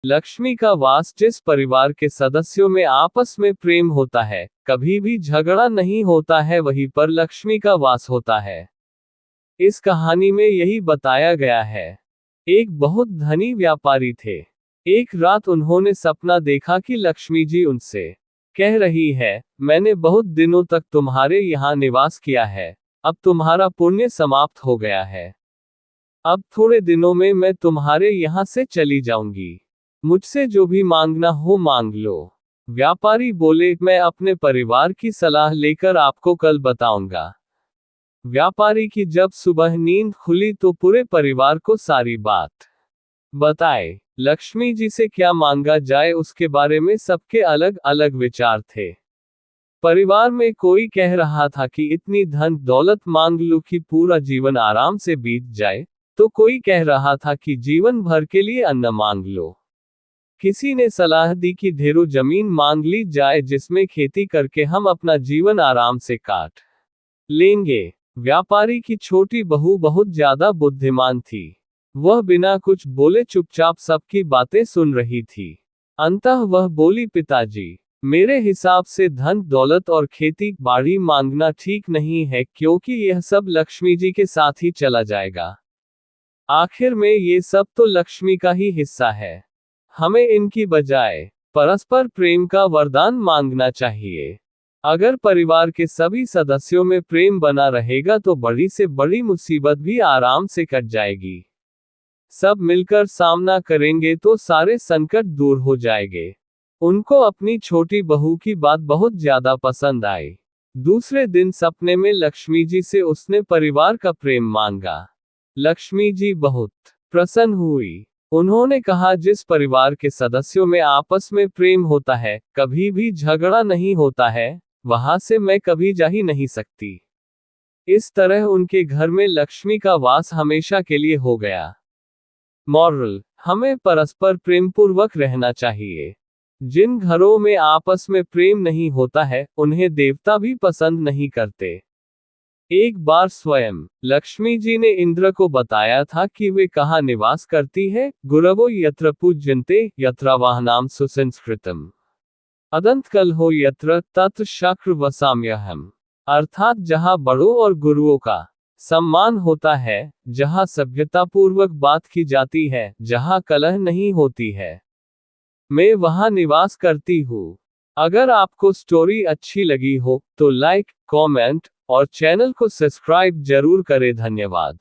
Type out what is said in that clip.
लक्ष्मी का वास। जिस परिवार के सदस्यों में आपस में प्रेम होता है, कभी भी झगड़ा नहीं होता है, वहीं पर लक्ष्मी का वास होता है। इस कहानी में यही बताया गया है। एक बहुत धनी व्यापारी थे। एक रात उन्होंने सपना देखा कि लक्ष्मी जी उनसे कह रही है, मैंने बहुत दिनों तक तुम्हारे यहाँ निवास किया है, अब तुम्हारा पुण्य समाप्त हो गया है। अब थोड़े दिनों में मैं तुम्हारे यहाँ से चली जाऊंगी। मुझसे जो भी मांगना हो मांग लो। व्यापारी बोले, मैं अपने परिवार की सलाह लेकर आपको कल बताऊंगा। व्यापारी की जब सुबह नींद खुली तो पूरे परिवार को सारी बात बताए। लक्ष्मी जी से क्या मांगा जाए उसके बारे में सबके अलग अलग विचार थे। परिवार में कोई कह रहा था कि इतनी धन दौलत मांग लूं कि पूरा जीवन आराम से बीत जाए, तो कोई कह रहा था कि जीवन भर के लिए अन्न मांग लो। किसी ने सलाह दी कि ढेरों जमीन मांग ली जाए जिसमें खेती करके हम अपना जीवन आराम से काट लेंगे। व्यापारी की छोटी बहू बहुत ज्यादा बुद्धिमान थी। वह बिना कुछ बोले चुपचाप सबकी बातें सुन रही थी। अंततः वह बोली, पिताजी, मेरे हिसाब से धन दौलत और खेती बाड़ी मांगना ठीक नहीं है, क्योंकि यह सब लक्ष्मी जी के साथ ही चला जाएगा। आखिर में ये सब तो लक्ष्मी का ही हिस्सा है। हमें इनकी बजाय परस्पर प्रेम का वरदान मांगना चाहिए। अगर परिवार के सभी सदस्यों में प्रेम बना रहेगा तो बड़ी से बड़ी मुसीबत भी आराम से कट जाएगी। सब मिलकर सामना करेंगे तो सारे संकट दूर हो जाएंगे। उनको अपनी छोटी बहू की बात बहुत ज्यादा पसंद आई। दूसरे दिन सपने में लक्ष्मी जी से उसने परिवार का प्रेम मांगा। लक्ष्मी जी बहुत प्रसन्न हुई। उन्होंने कहा, जिस परिवार के सदस्यों में आपस में प्रेम होता है, कभी भी झगड़ा नहीं होता है, वहां से मैं कभी जा ही नहीं सकती। इस तरह उनके घर में लक्ष्मी का वास हमेशा के लिए हो गया। मॉरल, हमें परस्पर प्रेमपूर्वक रहना चाहिए। जिन घरों में आपस में प्रेम नहीं होता है, उन्हें देवता भी पसंद नहीं करते। एक बार स्वयं लक्ष्मी जी ने इंद्र को बताया था कि वे कहाँ निवास करती है। गुरवो यत्र पूज्यन्ते यत्रावाहनाम सुसंस्कृतम अदंतकलहो यत्र तत्र शक्र वसाम्यहम्। अर्थात जहाँ बड़ों और गुरुओं का सम्मान होता है, जहाँ सभ्यतापूर्वक बात की जाती है, जहाँ कलह नहीं होती है, मैं वहाँ निवास करती हूँ। अगर आपको स्टोरी अच्छी लगी हो तो लाइक, कमेंट और चैनल को सब्सक्राइब जरूर करें। धन्यवाद।